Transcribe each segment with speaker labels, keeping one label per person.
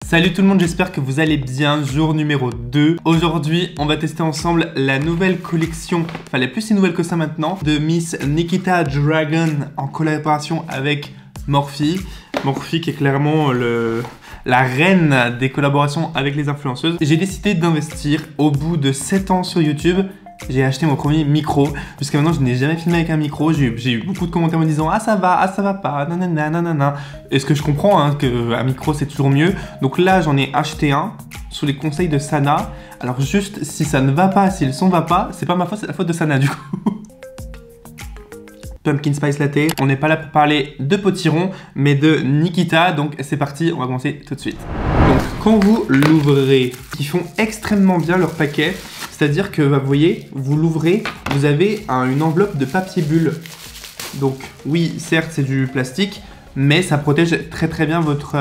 Speaker 1: Salut tout le monde, j'espère que vous allez bien. Jour numéro 2. Aujourd'hui, on va tester ensemble la nouvelle collection, enfin elle est plus si nouvelle que ça maintenant, de Miss Nikita Dragun en collaboration avec Morphe. Morphe qui est clairement la reine des collaborations avec les influenceuses. J'ai décidé d'investir au bout de 7 ans sur YouTube. J'ai acheté mon premier micro. Jusqu'à maintenant, je n'ai jamais filmé avec un micro. J'ai eu beaucoup de commentaires me disant « Ah, ça va pas, nanana, nanana. » Et ce que je comprends, hein, qu'un micro, c'est toujours mieux. Donc là, j'en ai acheté un sous les conseils de Sana. Alors juste, si ça ne va pas, si le son va pas, c'est pas ma faute, c'est la faute de Sana, du coup. Pumpkin Spice Latte. On n'est pas là pour parler de potiron, mais de Nikita. Donc c'est parti, on va commencer tout de suite. Donc quand vous l'ouvrez, ils font extrêmement bien leur paquet. C'est-à-dire que, vous voyez, vous l'ouvrez, vous avez une enveloppe de papier bulle. Donc, oui, certes, c'est du plastique, mais ça protège très bien votre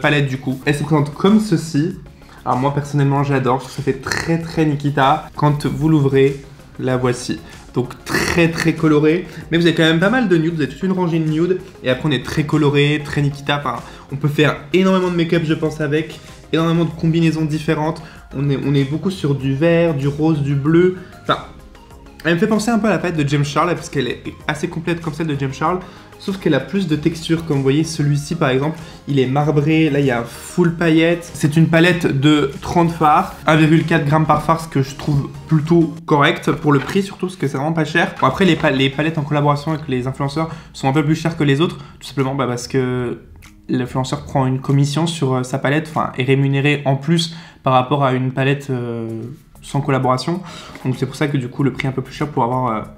Speaker 1: palette du coup. Elle se présente comme ceci. Alors moi, personnellement, j'adore. Ça fait très Nikita. Quand vous l'ouvrez, la voici. Donc, très coloré. Mais vous avez quand même pas mal de nude. Vous avez toute une rangée de nude. Et après, on est très coloré, très Nikita. Enfin, on peut faire énormément de make-up, je pense, avec. Énormément de combinaisons différentes. On est beaucoup sur du vert, du rose, du bleu. Enfin, elle me fait penser un peu à la palette de James Charles, parce qu'elle est assez complète comme celle de James Charles, sauf qu'elle a plus de texture. Comme vous voyez, celui-ci par exemple, il est marbré, là il y a full paillettes. C'est une palette de 30 fards, 1,4 g par fard, ce que je trouve plutôt correct pour le prix, surtout parce que c'est vraiment pas cher. Bon, après, les palettes en collaboration avec les influenceurs sont un peu plus chères que les autres, tout simplement parce que l'influenceur prend une commission sur sa palette, enfin est rémunéré en plus par rapport à une palette sans collaboration. Donc c'est pour ça que du coup le prix est un peu plus cher pour avoir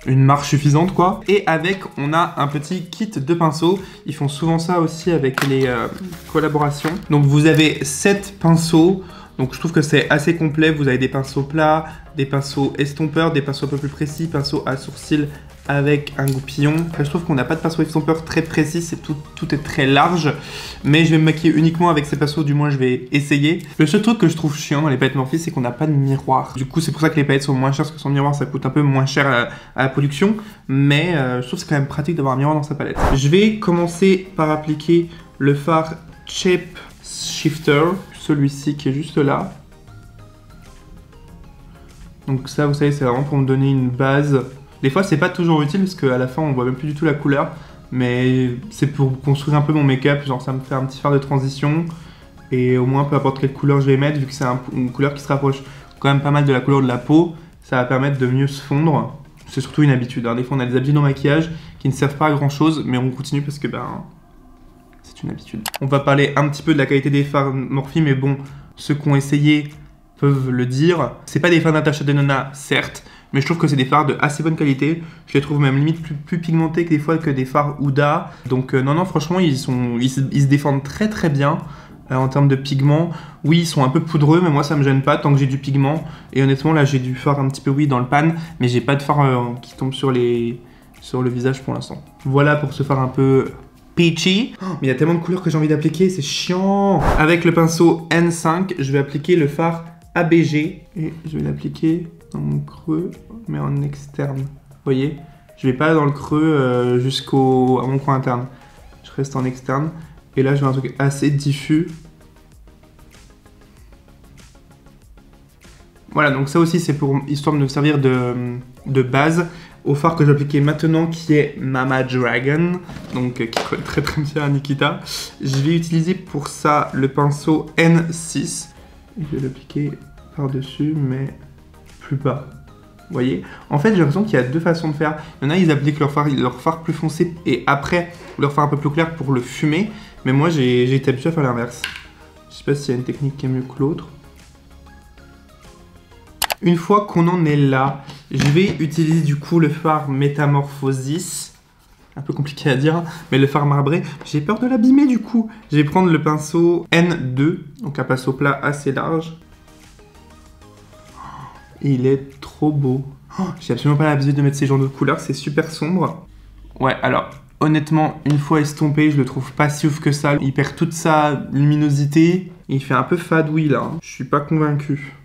Speaker 1: une marge suffisante quoi. Et avec on a un petit kit de pinceaux. Ils font souvent ça aussi avec les collaborations. Donc vous avez 7 pinceaux. Donc je trouve que c'est assez complet. Vous avez des pinceaux plats, des pinceaux estompeurs, des pinceaux un peu plus précis, pinceaux à sourcils avec un goupillon. Après, je trouve qu'on n'a pas de pinceau estompeur très précis, c'est tout est très large. Mais je vais me maquiller uniquement avec ces pinceaux, du moins je vais essayer. Le seul truc que je trouve chiant dans les palettes Morphe, c'est qu'on n'a pas de miroir. Du coup, c'est pour ça que les palettes sont moins chères, parce que sans miroir, ça coûte un peu moins cher à la production. Mais je trouve que c'est quand même pratique d'avoir un miroir dans sa palette. Je vais commencer par appliquer le fard Shape Shifter, celui-ci qui est juste là. Donc ça, vous savez, c'est vraiment pour me donner une base. Des fois, c'est pas toujours utile parce qu'à la fin, on voit même plus du tout la couleur. Mais c'est pour construire un peu mon make-up. Genre, ça me fait un petit fard de transition. Et au moins, peu importe quelle couleur je vais mettre, vu que c'est une couleur qui se rapproche quand même pas mal de la couleur de la peau, ça va permettre de mieux se fondre. C'est surtout une habitude. Hein. Des fois, on a des habitudes en maquillage qui ne servent pas à grand-chose, mais on continue parce que c'est une habitude. On va parler un petit peu de la qualité des fards Morphe, mais bon, ceux qui ont essayé peuvent le dire. C'est pas des fards Natasha Denona, certes, mais je trouve que c'est des fards de assez bonne qualité. Je les trouve même limite plus pigmentés que des fois que des fards Huda. Donc non, franchement, ils se défendent très bien en termes de pigment. Oui, ils sont un peu poudreux, mais moi ça me gêne pas tant que j'ai du pigment. Et honnêtement, là j'ai du fard un petit peu dans le pan, mais j'ai pas de fard qui tombe sur le visage pour l'instant. Voilà pour ce fard un peu peachy. Oh, mais il y a tellement de couleurs que j'ai envie d'appliquer, c'est chiant. Avec le pinceau N5, je vais appliquer le fard ABG et je vais l'appliquer dans mon creux, mais en externe. Vous voyez, je vais pas dans le creux à mon coin interne. Je reste en externe. Et là, je vais un truc assez diffus. Voilà, donc ça aussi, c'est pour histoire de me servir de base au fard que j'ai appliqué maintenant, qui est Mama Dragun, donc qui colle très bien à Nikita. Je vais utiliser pour ça le pinceau N6. Je vais l'appliquer par-dessus, mais plus bas. Vous voyez, en fait, j'ai l'impression qu'il y a deux façons de faire. Il y en a, ils appliquent leur fard plus foncé et après leur fard un peu plus clair pour le fumer. Mais moi, j'ai été habitué à faire l'inverse. Je sais pas s'il y a une technique qui est mieux que l'autre. Une fois qu'on en est là, je vais utiliser du coup le fard Metamorphosis. Un peu compliqué à dire, mais le fard marbré. J'ai peur de l'abîmer du coup. Je vais prendre le pinceau N2, donc un pinceau plat assez large. Il est trop beau. Oh, j'ai absolument pas l'habitude de mettre ces genres de couleurs, c'est super sombre. Ouais, alors, honnêtement, une fois estompé, je le trouve pas si ouf que ça. Il perd toute sa luminosité. Il fait un peu fadouille là. Hein. Je suis pas convaincu.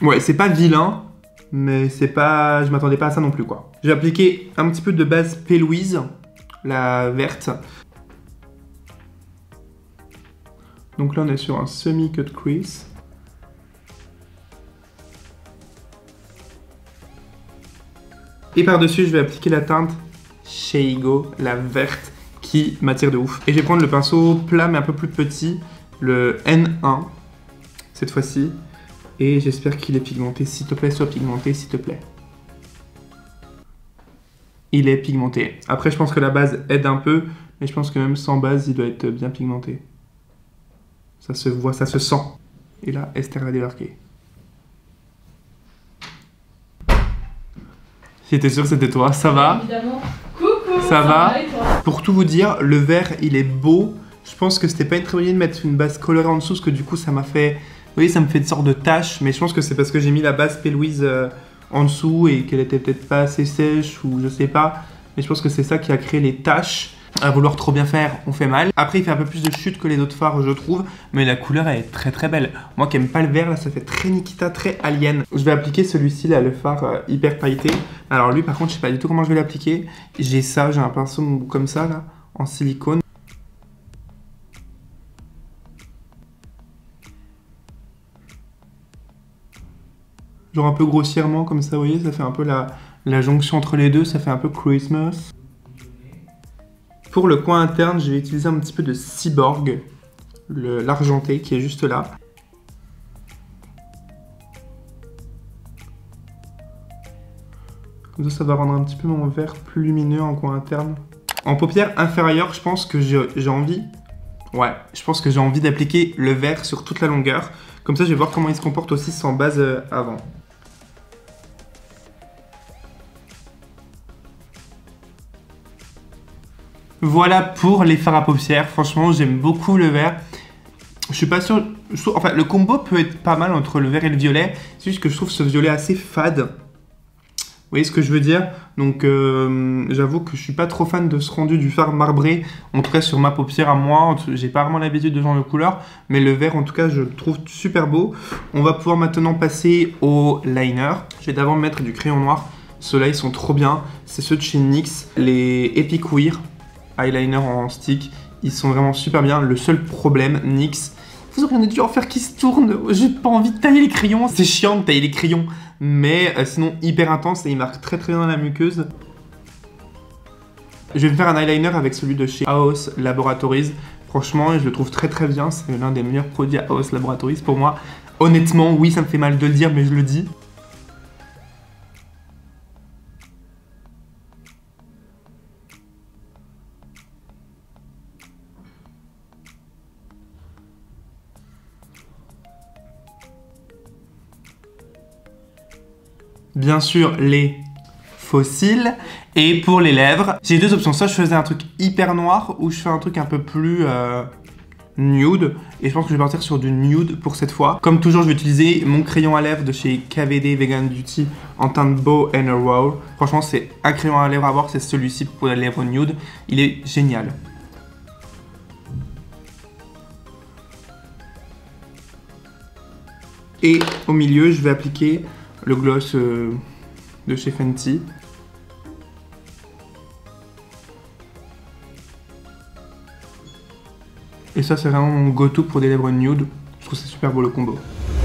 Speaker 1: Ouais, c'est pas vilain, mais c'est pas... je m'attendais pas à ça non plus, quoi. Je vais appliquer un petit peu de base P. Louise, la verte. Donc là, on est sur un semi-cut crease. Et par-dessus, je vais appliquer la teinte Sheigo, la verte, qui m'attire de ouf. Et je vais prendre le pinceau plat mais un peu plus petit, le N1, cette fois-ci. Et j'espère qu'il est pigmenté. S'il te plaît, sois pigmenté, s'il te plaît. Il est pigmenté. Après, je pense que la base aide un peu, mais je pense que même sans base, il doit être bien pigmenté. Ça se voit, ça se sent. Et là, Esther va débarquer. J'étais sûr que c'était toi, ça va?
Speaker 2: Évidemment. Coucou,
Speaker 1: ça va
Speaker 2: et toi?
Speaker 1: Pour tout vous dire, le vert, il est beau. Je pense que c'était pas une très bonne idée de mettre une base colorée en dessous, parce que du coup, ça m'a fait... Vous voyez, ça me fait une sorte de tache, mais je pense que c'est parce que j'ai mis la base P. Louise en dessous et qu'elle était peut-être pas assez sèche, ou je sais pas. Mais je pense que c'est ça qui a créé les taches. À vouloir trop bien faire, on fait mal. Après, il fait un peu plus de chute que les autres fards, je trouve. Mais la couleur, elle est très très belle. Moi qui aime pas le vert, là, ça fait très Nikita, très Alien. Je vais appliquer celui-ci, là, le fard hyper pailleté. Alors lui, par contre, je sais pas du tout comment je vais l'appliquer. J'ai ça, j'ai un pinceau comme ça, là, en silicone. Genre un peu grossièrement, comme ça, vous voyez, ça fait un peu la jonction entre les deux. Ça fait un peu Christmas. Pour le coin interne, je vais utiliser un petit peu de Cyborg, l'argenté qui est juste là. Comme ça, ça va rendre un petit peu mon vert plus lumineux en coin interne. En paupière inférieure, je pense que j'ai envie... Ouais, je pense que j'ai envie d'appliquer le vert sur toute la longueur. Comme ça, je vais voir comment il se comporte aussi sans base avant. Voilà pour les fards à paupières. Franchement, j'aime beaucoup le vert. Je suis pas sûr... Enfin, le combo peut être pas mal entre le vert et le violet. C'est juste que je trouve ce violet assez fade. Vous voyez ce que je veux dire? Donc, j'avoue que je suis pas trop fan de ce rendu du fard marbré. En tout cas, sur ma paupière à moi, j'ai pas vraiment l'habitude de ce genre de couleur. Mais le vert, en tout cas, je le trouve super beau. On va pouvoir maintenant passer au liner. Je vais d'abord mettre du crayon noir. Ceux-là, ils sont trop bien. C'est ceux de chez NYX, les Epic Wear eyeliner en stick, ils sont vraiment super bien. Le seul problème, NYX, vous auriez dû en faire qui se tourne. J'ai pas envie de tailler les crayons, c'est chiant de tailler les crayons, mais sinon hyper intense et il marque très très bien dans la muqueuse. Je vais me faire un eyeliner avec celui de chez Haus Laboratories. Franchement, je le trouve très très bien, c'est l'un des meilleurs produits à Haus Laboratories pour moi. Honnêtement, oui, ça me fait mal de le dire, mais je le dis. Bien sûr, les fossiles. Et pour les lèvres, j'ai deux options. Soit je faisais un truc hyper noir, ou je fais un truc un peu plus nude. Et je pense que je vais partir sur du nude pour cette fois. Comme toujours, je vais utiliser mon crayon à lèvres de chez KVD Vegan Beauty en teinte Bow and Arrow. Franchement, c'est un crayon à lèvres à voir, c'est celui-ci pour les lèvres nude. Il est génial. Et au milieu, je vais appliquer le gloss de chez Fenty. Et ça, c'est vraiment mon go-to pour des lèvres nude. Je trouve que c'est super beau le combo.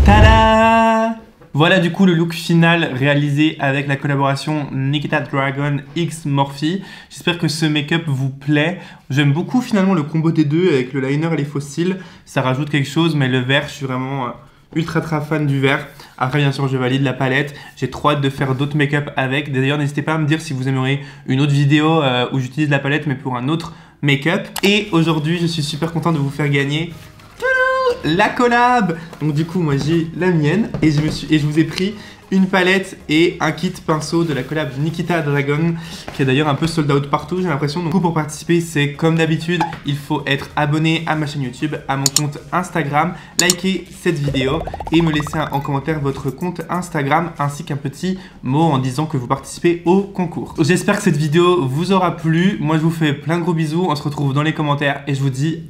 Speaker 1: Tada! Voilà du coup le look final réalisé avec la collaboration Nikita Dragon X Morphe. J'espère que ce make-up vous plaît. J'aime beaucoup finalement le combo des deux avec le liner et les faux cils. Ça rajoute quelque chose, mais le vert, je suis vraiment ultra fan du vert. Après, bien sûr, je valide la palette. J'ai trop hâte de faire d'autres make-up avec. D'ailleurs, n'hésitez pas à me dire si vous aimeriez une autre vidéo où j'utilise la palette, mais pour un autre make-up. Et aujourd'hui, je suis super content de vous faire gagner la collab. Donc du coup, moi j'ai la mienne et je vous ai pris une palette et un kit pinceau de la collab Nikita Dragon qui est d'ailleurs un peu sold out partout, j'ai l'impression. Donc pour participer, c'est comme d'habitude, il faut être abonné à ma chaîne YouTube, à mon compte Instagram, liker cette vidéo et me laisser en commentaire votre compte Instagram ainsi qu'un petit mot en disant que vous participez au concours. J'espère que cette vidéo vous aura plu. Moi je vous fais plein de gros bisous, on se retrouve dans les commentaires et je vous dis